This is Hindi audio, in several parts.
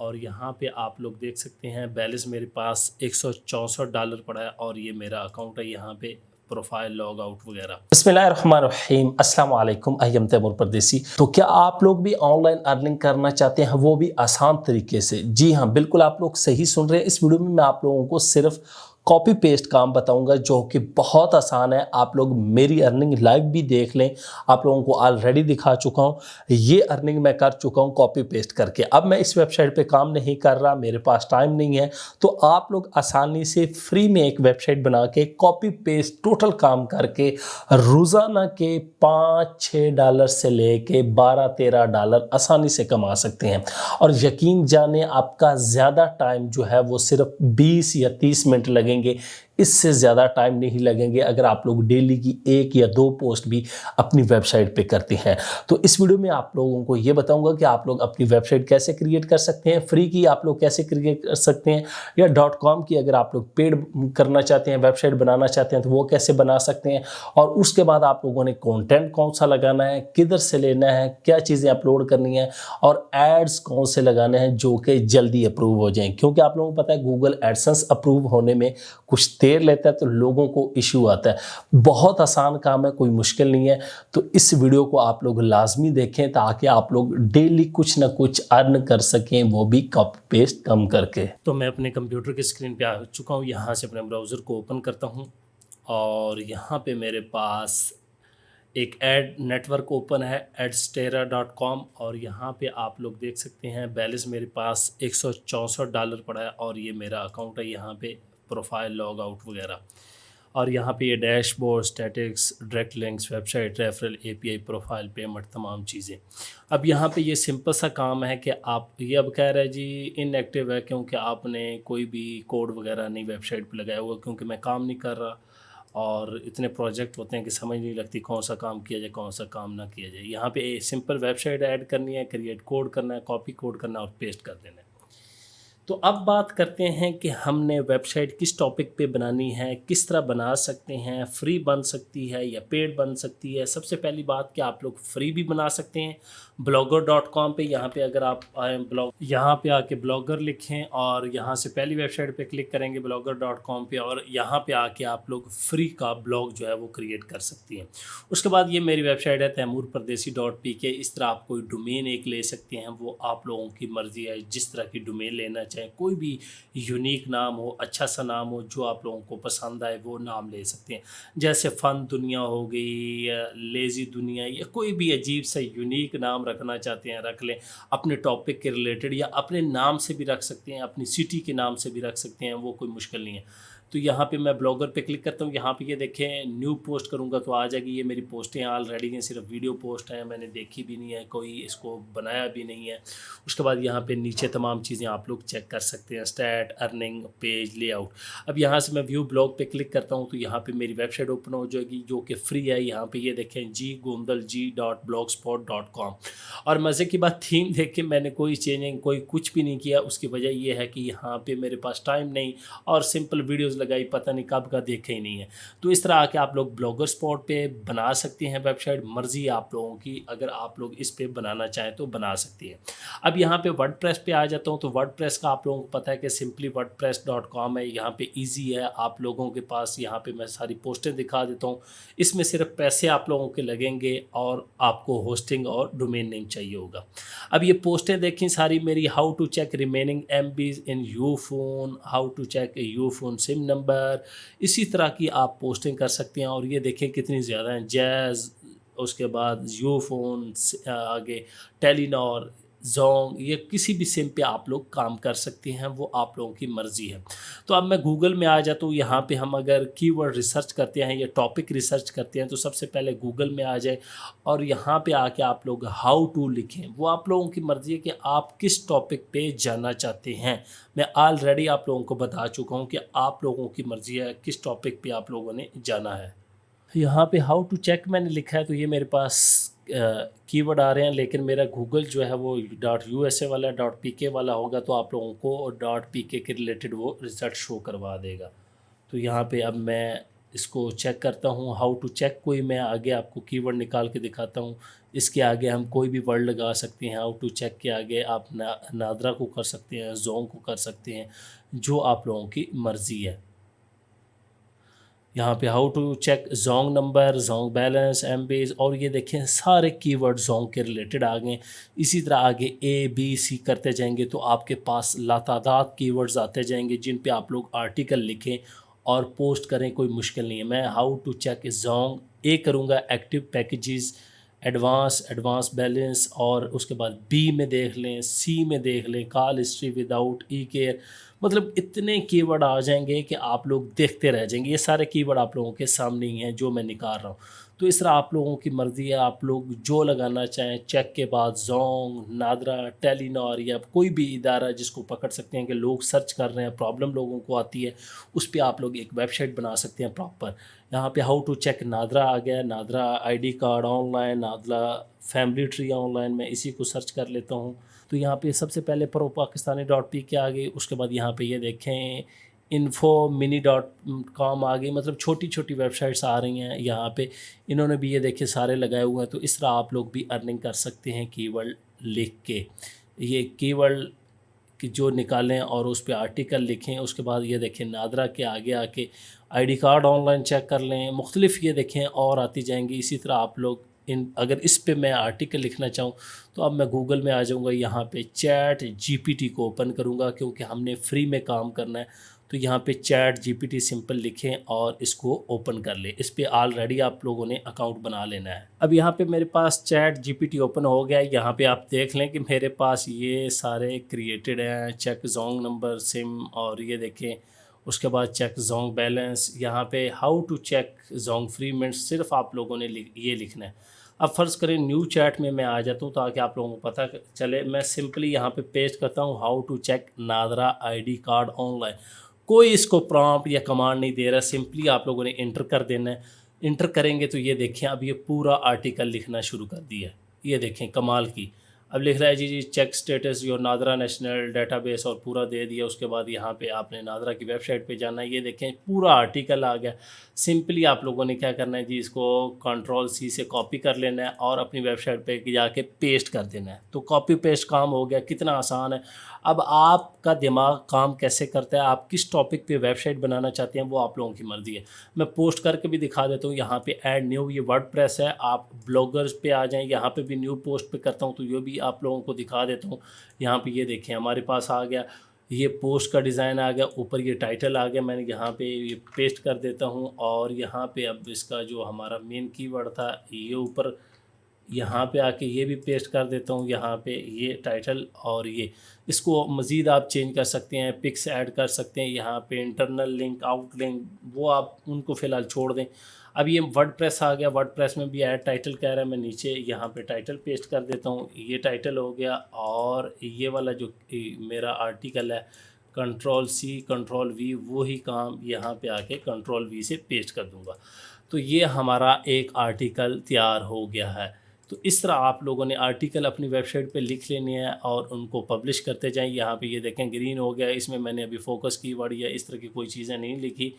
और यहाँ पे आप लोग देख सकते हैं बैलेंस मेरे पास $164 पड़ा है और ये मेरा अकाउंट है। यहाँ पे प्रोफाइल लॉग आउट वगैरह। बिस्मिल्लाहिर्रहमानिर्रहीम, अस्सलाम वालेकुम। आई एम तैमूर परदेसी। तो क्या आप लोग भी ऑनलाइन अर्निंग करना चाहते हैं, वो भी आसान तरीके से? जी हाँ, बिल्कुल आप लोग सही सुन रहे हैं। इस वीडियो में मैं आप लोगों को सिर्फ कॉपी पेस्ट काम बताऊंगा जो कि बहुत आसान है। आप लोग मेरी अर्निंग लाइव भी देख लें, आप लोगों को ऑलरेडी दिखा चुका हूं। ये अर्निंग मैं कर चुका हूं कॉपी पेस्ट करके। अब मैं इस वेबसाइट पे काम नहीं कर रहा, मेरे पास टाइम नहीं है, तो आप लोग आसानी से फ्री में एक वेबसाइट बना के कॉपी पेस्ट टोटल काम करके रोजाना के $5-6 से लेके $12-13 आसानी से कमा सकते हैं। और यकीन जाने आपका ज़्यादा टाइम जो है वो सिर्फ 20 या 30 मिनट लगेंगे, इससे ज़्यादा टाइम नहीं लगेंगे अगर आप लोग डेली की 1 या 2 पोस्ट भी अपनी वेबसाइट पे करते हैं। तो इस वीडियो में आप लोगों को ये बताऊंगा कि आप लोग अपनी वेबसाइट कैसे क्रिएट कर सकते हैं, फ्री की आप लोग कैसे क्रिएट कर सकते हैं, या .com की अगर आप लोग पेड करना चाहते हैं, वेबसाइट बनाना चाहते हैं तो वो कैसे बना सकते हैं। और उसके बाद आप लोगों ने कंटेंट कौन सा लगाना है, किधर से लेना है, क्या चीज़ें अपलोड करनी है, और एड्स कौन से लगाने हैं जो कि जल्दी अप्रूव हो जाएं। क्योंकि आप लोगों को पता है गूगल एडसेंस अप्रूव होने में कुछ देर लेता है, तो लोगों को इशू आता है। बहुत आसान काम है, कोई मुश्किल नहीं है। तो इस वीडियो को आप लोग लाजमी देखें ताकि आप लोग डेली कुछ ना कुछ अर्न कर सकें, वो भी कॉपी पेस्ट कम करके। तो मैं अपने कंप्यूटर की स्क्रीन पे आ चुका हूँ। यहाँ से अपने ब्राउज़र को ओपन करता हूँ और यहाँ पे मेरे पास एक एड नेटवर्क ओपन है, adstera.com। और यहाँ पे आप लोग देख सकते हैं बैलेंस मेरे पास $164 पड़ा है और ये मेरा अकाउंट है। यहाँ पे प्रोफाइल लॉग आउट वगैरह, और यहाँ पे ये dashboard, statics, direct links, website referral, API, profile, payment, तमाम चीज़ें। अब यहाँ पे ये सिंपल सा काम है कि आप ये अब कह रहे हैं जी इनएक्टिव है क्योंकि आपने कोई भी कोड वगैरह नहीं वेबसाइट पे लगाया हुआ। क्योंकि मैं काम नहीं कर रहा और इतने प्रोजेक्ट होते हैं कि समझ नहीं लगती कौन सा काम किया जाए, कौन सा काम ना किया जाए। यहाँ पे सिंपल वेबसाइट ऐड करनी है, क्रिएट कोड करना है, कॉपी कोड करना है और पेस्ट कर देना है। तो अब बात करते हैं कि हमने वेबसाइट किस टॉपिक पे बनानी है, किस तरह बना सकते हैं, फ्री बन सकती है या पेड बन सकती है। सबसे पहली बात कि आप लोग फ्री भी बना सकते हैं blogger.com पे। यहाँ पे अगर आप आए यहाँ पे आके ब्लॉगर लिखें और यहाँ से पहली वेबसाइट पे क्लिक करेंगे blogger.com पे, और यहाँ पे आके आप लोग फ्री का ब्लॉग जो है वो क्रिएट कर सकती हैं। उसके बाद ये मेरी वेबसाइट है taimurpardesi.pk। इस तरह आप कोई डोमेन एक ले सकते हैं, वो आप लोगों की मर्ज़ी है जिस तरह की डोमेन लेना चाहें। कोई भी यूनिक नाम हो, अच्छा सा नाम हो, जो आप लोगों को पसंद आए वो नाम ले सकते हैं। जैसे फ़न दुनिया हो गई या लेज़ी दुनिया, या कोई भी अजीब सा यूनिक नाम रखना चाहते हैं रख लें, अपने टॉपिक के रिलेटेड, या अपने नाम से भी रख सकते हैं, अपनी सिटी के नाम से भी रख सकते हैं, वो कोई मुश्किल नहीं है। तो यहाँ पे मैं ब्लॉगर पे क्लिक करता हूँ। यहाँ पे ये देखें न्यू पोस्ट करूँगा तो आ जाएगी। ये मेरी पोस्टें ऑलरेडी हैं, सिर्फ वीडियो पोस्ट हैं, मैंने देखी भी नहीं है, कोई इसको बनाया भी नहीं है। उसके बाद यहाँ पे नीचे तमाम चीज़ें आप लोग चेक कर सकते हैं, स्टैट, अर्निंग, पेज, लेआउट। अब यहाँ से मैं व्यू ब्लॉग पे क्लिक करता हूँ तो यहाँ पे मेरी वेबसाइट ओपन हो जाएगी जो कि फ्री है। यहाँ पे ये देखें GONDALG.blogspot.com। और मज़े की बात, थीम देख के मैंने कोई चेंजिंग कोई कुछ भी नहीं किया। उसकी वजह ये है कि यहाँ पे मेरे पास टाइम नहीं और सिंपल वीडियोस लगाई, पता नहीं कब का देखा ही नहीं है। तो इस तरह आके आप लोग ब्लॉगर स्पॉट पे बना सकते हैं वेबसाइट, मर्ज़ी है आप लोगों की। अगर आप लोग इस पे बनाना चाहें तो बना सकती हैं। अब यहाँ पे वर्डप्रेस पे आ जाता हूँ। तो वर्डप्रेस का आप लोगों को पता है कि simplyWordpress.com है। यहाँ पे ईजी है आप लोगों के पास। यहाँ पे मैं सारी पोस्टें दिखा देता हूँ। इसमें सिर्फ पैसे आप लोगों के लगेंगे और आपको होस्टिंग और डोमेन नेम चाहिए होगा। अब ये पोस्टें देखें सारी मेरी, how to check remaining MBs in you phone, how to check you phone SIM number, इसी तरह की आप पोस्टिंग कर सकते हैं। और ये देखें कितनी ज़्यादा हैं, जैज़, उसके बाद यू फोन, आगे टेलीनॉर, जोंग, ये किसी भी सिम पे आप लोग काम कर सकते हैं, वो आप लोगों की मर्ज़ी है। तो अब मैं गूगल में आ जाता हूँ। यहाँ पे हम अगर कीवर्ड रिसर्च करते हैं या टॉपिक रिसर्च करते हैं तो सबसे पहले गूगल में आ जाए और यहाँ पे आके आप लोग हाउ टू लिखें। वो आप लोगों की मर्ज़ी है कि आप किस टॉपिक पे जाना चाहते हैं। मैं ऑलरेडी आप लोगों को बता चुका हूँ कि आप लोगों की मर्ज़ी है किस टॉपिक पे आप लोगों ने जाना है। यहाँ पे हाउ टू चेक मैंने लिखा है तो ये मेरे पास कीवर्ड आ रहे हैं, लेकिन मेरा गूगल जो है वो .USA वाला .PK वाला होगा तो आप लोगों को .PK के रिलेटेड वो रिजल्ट शो करवा देगा। तो यहाँ पे अब मैं इसको चेक करता हूँ। हाउ टू चेक कोई मैं आगे आपको कीवर्ड निकाल के दिखाता हूँ। इसके आगे हम कोई भी वर्ड लगा सकते हैं। हाउ टू चेक के आगे आप नादरा को कर सकते हैं, जोंग को कर सकते हैं, जो आप लोगों की मर्ज़ी है। यहाँ पे how to check Zong number, Zong balance, MBs, और ये देखें सारे कीवर्ड जोंग के रिलेटेड आ गए। इसी तरह आगे ए बी सी करते जाएंगे तो आपके पास लातादाद कीवर्ड्स आते जाएंगे जिन पे आप लोग आर्टिकल लिखें और पोस्ट करें, कोई मुश्किल नहीं है। मैं हाउ टू चेक जोंग ए करूँगा, एक्टिव पैकेजेस, एडवांस बैलेंस, और उसके बाद बी में देख लें, सी में देख लें, कॉल हिस्ट्री विदाउट ई केयर। मतलब इतने कीवर्ड आ जाएंगे कि आप लोग देखते रह जाएंगे। ये सारे कीवर्ड आप लोगों के सामने ही हैं जो मैं निकाल रहा हूँ। तो इस तरह आप लोगों की मर्ज़ी है, आप लोग जो लगाना चाहें। चेक के बाद जोंग, नादरा, टेलीनॉर या कोई भी इदारा जिसको पकड़ सकते हैं कि लोग सर्च कर रहे हैं, प्रॉब्लम लोगों को आती है, उस पर आप लोग एक वेबसाइट बना सकते हैं प्रॉपर। यहाँ पे हाउ टू चेक नादरा आ गया, NADRA ID card online, NADRA family tree online. मैं इसी को सर्च कर लेता हूँ। तो यहाँ पे सबसे पहले प्रो पाकिस्तानी डॉट पी के आ गई, उसके बाद यहाँ पे ये देखें इन्फो मिनी डॉट कॉम आ गई। मतलब छोटी छोटी वेबसाइट्स आ रही हैं यहाँ पे, इन्होंने भी ये देखे सारे लगाए हुए हैं। तो इस तरह आप लोग भी अर्निंग कर सकते हैं कीवर्ड लिख के। ये कीवर्ड कि जो निकालें और उस पर आर्टिकल लिखें। उसके बाद ये देखें नादरा के आगे आके आईडी कार्ड ऑनलाइन चेक कर लें, मुख्तलिफ ये देखें और आती जाएंगी। इसी तरह आप लोग अगर इस पे मैं आर्टिकल लिखना चाहूँ तो अब मैं गूगल में आ जाऊँगा, यहाँ पे चैट जीपीटी को ओपन करूँगा क्योंकि हमने फ्री में काम करना है। तो यहाँ पे चैट जीपीटी सिंपल लिखें और इसको ओपन कर लें। इस पे ऑलरेडी आप लोगों ने अकाउंट बना लेना है। अब यहाँ पे मेरे पास चैट जीपीटी ओपन हो गया है। यहाँ पे आप देख लें कि मेरे पास ये सारे क्रिएटेड हैं, चेक जोंग नंबर, सिम, और ये देखें उसके बाद चेक जोंग बैलेंस। यहाँ पे how to check Zong free minutes सिर्फ आप लोगों ने ये लिखना है। अब फ़र्ज़ करें न्यू चैट में मैं आ जाता हूँ ताकि आप लोगों को पता चले। मैं सिंपली यहाँ पे पेस्ट करता हूँ how to check NADRA ID card online. कोई इसको प्रॉम्प्ट या कमांड नहीं दे रहा, सिंपली आप लोगों ने इंटर कर देना है। इंटर करेंगे तो ये देखें अब ये पूरा आर्टिकल लिखना शुरू कर दिया है। ये देखें कमाल की। अब लिख रहा है जी check status your NADRA national database, और पूरा दे दिया। उसके बाद यहाँ पे आपने नादरा की वेबसाइट पे जाना है। ये देखें पूरा आर्टिकल आ गया। सिंपली आप लोगों ने क्या करना है जी, इसको कंट्रोल सी से कॉपी कर लेना है और अपनी वेबसाइट पे जाके पेस्ट कर देना है। तो कॉपी पेस्ट काम हो गया, कितना आसान है। अब आपका दिमाग काम कैसे करता है, आप किस टॉपिक पे वेबसाइट बनाना चाहते हैं वो आप लोगों की मर्ज़ी है। मैं पोस्ट करके भी दिखा देता हूँ। यहाँ पे ऐड न्यू, ये वर्डप्रेस है, आप ब्लॉगर्स पे आ जाएं, यहाँ पे भी न्यू पोस्ट पे करता हूँ तो ये भी आप लोगों को दिखा देता हूँ। यहाँ पे ये देखें हमारे पास आ गया, ये पोस्ट का डिज़ाइन आ गया, ऊपर ये टाइटल आ गया। मैंने यहाँ पे ये पेस्ट कर देता हूँ और यहाँ पे अब इसका जो हमारा मेन कीवर्ड था ये ऊपर यहाँ पे आके ये भी पेस्ट कर देता हूँ। यहाँ पे ये टाइटल, और ये इसको मज़ीद आप चेंज कर सकते हैं, पिक्स ऐड कर सकते हैं। यहाँ पे इंटरनल लिंक, आउट लिंक, वो आप उनको फ़िलहाल छोड़ दें। अब ये वर्डप्रेस आ गया, वर्डप्रेस में भी ऐड टाइटल कह रहा है। मैं नीचे यहाँ पे टाइटल पेस्ट कर देता हूँ, ये टाइटल हो गया। और ये वाला जो मेरा आर्टिकल है कंट्रोल सी कंट्रोल वी, वही काम यहाँ पे आके कंट्रोल वी से पेस्ट कर दूँगा। तो ये हमारा एक आर्टिकल तैयार हो गया है। तो इस तरह आप लोगों ने आर्टिकल अपनी वेबसाइट पे लिख लेने हैं और उनको पब्लिश करते जाएं। यहाँ पे ये देखें ग्रीन हो गया, इसमें मैंने अभी फोकस कीवर्ड या इस तरह की कोई चीज़ें नहीं लिखी।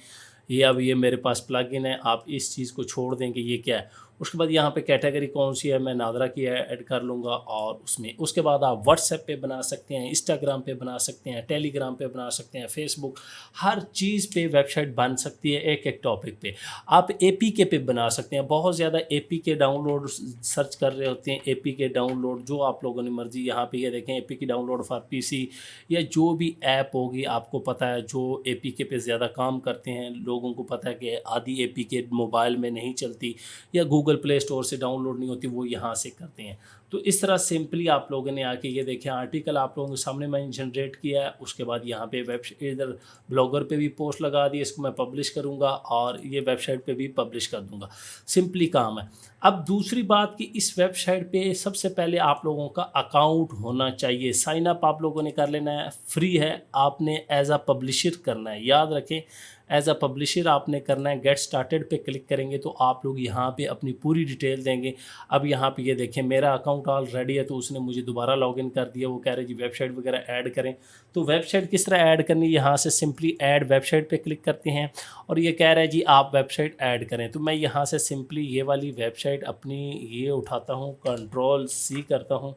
ये अब ये मेरे पास प्लगइन है, आप इस चीज़ को छोड़ दें कि ये क्या है। उसके बाद यहाँ पे कैटेगरी कौन सी है, मैं नादरा की ऐड कर लूँगा और उसमें उसके बाद आप व्हाट्सएप पे बना सकते हैं, इंस्टाग्राम पे बना सकते हैं, टेलीग्राम पे बना सकते हैं, फेसबुक, हर चीज़ पे वेबसाइट बन सकती है। एक एक टॉपिक पे आप एपीके पे बना सकते हैं। बहुत ज़्यादा एपीके डाउनलोड सर्च कर रहे होते हैं, एपीके डाउनलोड जो आप लोगों ने मर्ज़ी। यहाँ पे ये देखें एपीके डाउनलोड फॉर पीसी या जो भी ऐप होगी आपको पता है जो एपीके पे ज़्यादा काम करते हैं, लोगों को पता है कि आधी एपीके मोबाइल में नहीं चलती या गूगल प्ले स्टोर से डाउनलोड नहीं होती, वो यहाँ से करते हैं। तो इस तरह सिंपली आप लोगों ने आके ये देखें आर्टिकल आप लोगों के सामने मैंने जनरेट किया है। उसके बाद यहाँ पे वेबसाइट इधर ब्लॉगर पे भी पोस्ट लगा दी, इसको मैं पब्लिश करूँगा और ये वेबसाइट पे भी पब्लिश कर दूँगा। सिंपली काम है। अब दूसरी बात कि इस वेबसाइट पे सबसे पहले आप लोगों का अकाउंट होना चाहिए। साइन अप आप लोगों ने कर लेना है, फ्री है, आपने एज अ पब्लिशर करना है। याद रखें एज अ पब्लिशर आपने करना है, गेट स्टार्टेड पे क्लिक करेंगे तो आप लोग यहाँ पे अपनी पूरी डिटेल देंगे। अब यहाँ पे ये देखें मेरा अकाउंट ऑलरेडी है, तो उसने मुझे दोबारा लॉगिन कर दिया। वो कह रहे जी वेबसाइट वगैरह ऐड करें। तो वेबसाइट किस तरह ऐड करनी, यहाँ से सिंपली ऐड वेबसाइट पे क्लिक करते हैं और ये कह रहा है जी आप वेबसाइट ऐड करें। तो मैं यहाँ से सिंपली ये वाली वेबसाइट अपनी ये उठाता हूँ, कंट्रोल-C करता हूँ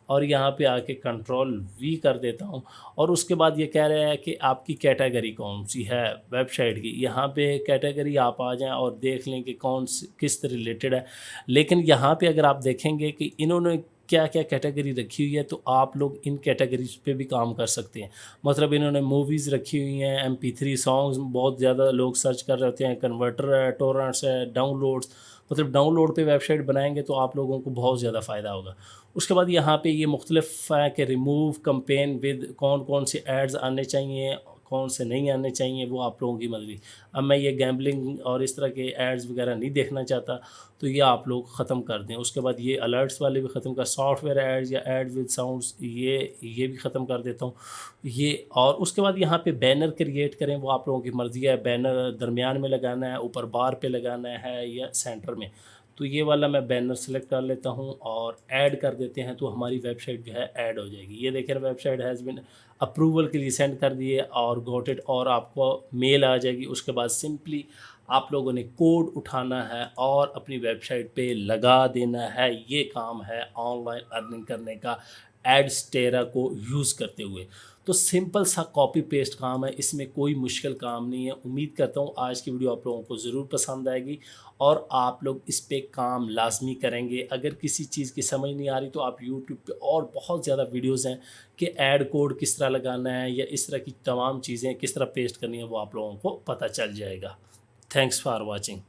और यहाँ पे आके कंट्रोल-V कर देता हूँ। और उसके बाद ये कह रहा है कि आपकी कैटेगरी कौन सी है वेबसाइट की। यहाँ पे कैटेगरी आप आ जाएं और देख लें कि कौन सी किस रिलेटेड है। लेकिन यहाँ पे अगर आप देखेंगे कि इन्होंने क्या क्या कैटेगरी रखी हुई है, तो आप लोग इन कैटेगरीज पे भी काम कर सकते हैं। मतलब इन्होंने मूवीज़ रखी हुई हैं, MP3 सॉन्ग्स बहुत ज़्यादा लोग सर्च कर रहे होते हैं, कन्वर्टर है, टोरेंट्स है, डाउनलोड्स। मतलब डाउनलोड पे वेबसाइट बनाएंगे तो आप लोगों को बहुत ज़्यादा फ़ायदा होगा। उसके बाद यहाँ पे ये मुख्तलिफ है कि रिमूव कैंपेन विद कौन कौन से एड्स आने चाहिए, कौन से नहीं आने चाहिए, वो आप लोगों की मर्ज़ी। अब मैं ये गैम्बलिंग और इस तरह के एड्स वगैरह नहीं देखना चाहता, तो ये आप लोग ख़त्म कर दें। उसके बाद ये अलर्ट्स वाले भी ख़त्म कर, सॉफ्टवेयर एड्स या एड विद साउंड्स ये भी ख़त्म कर देता हूँ ये। और उसके बाद यहाँ पे बैनर क्रिएट करें, वो आप लोगों की मर्ज़ी है। बैनर दरमियान में लगाना है, ऊपर बार पे लगाना है या सेंटर में। तो ये वाला मैं बैनर सेलेक्ट कर लेता हूँ और ऐड कर देते हैं, तो हमारी वेबसाइट जो है ऐड हो जाएगी। ये देखें वेबसाइट हैज़ बिन अप्रूवल के लिए सेंड कर दिए और गॉट इट, और आपको मेल आ जाएगी। उसके बाद सिंपली आप लोगों ने कोड उठाना है और अपनी वेबसाइट पे लगा देना है। ये काम है ऑनलाइन अर्निंग करने का एडस्टेरा को यूज़ करते हुए। तो सिंपल सा कॉपी पेस्ट काम है, इसमें कोई मुश्किल काम नहीं है। उम्मीद करता हूँ आज की वीडियो आप लोगों को ज़रूर पसंद आएगी और आप लोग इस पे काम लाजमी करेंगे। अगर किसी चीज़ की समझ नहीं आ रही तो आप यूट्यूब पे और बहुत ज़्यादा वीडियोज़ हैं कि ऐड कोड किस तरह लगाना है या इस तरह की तमाम चीज़ें किस तरह पेस्ट करनी है, वो आप लोगों को पता चल जाएगा। Thanks for watching.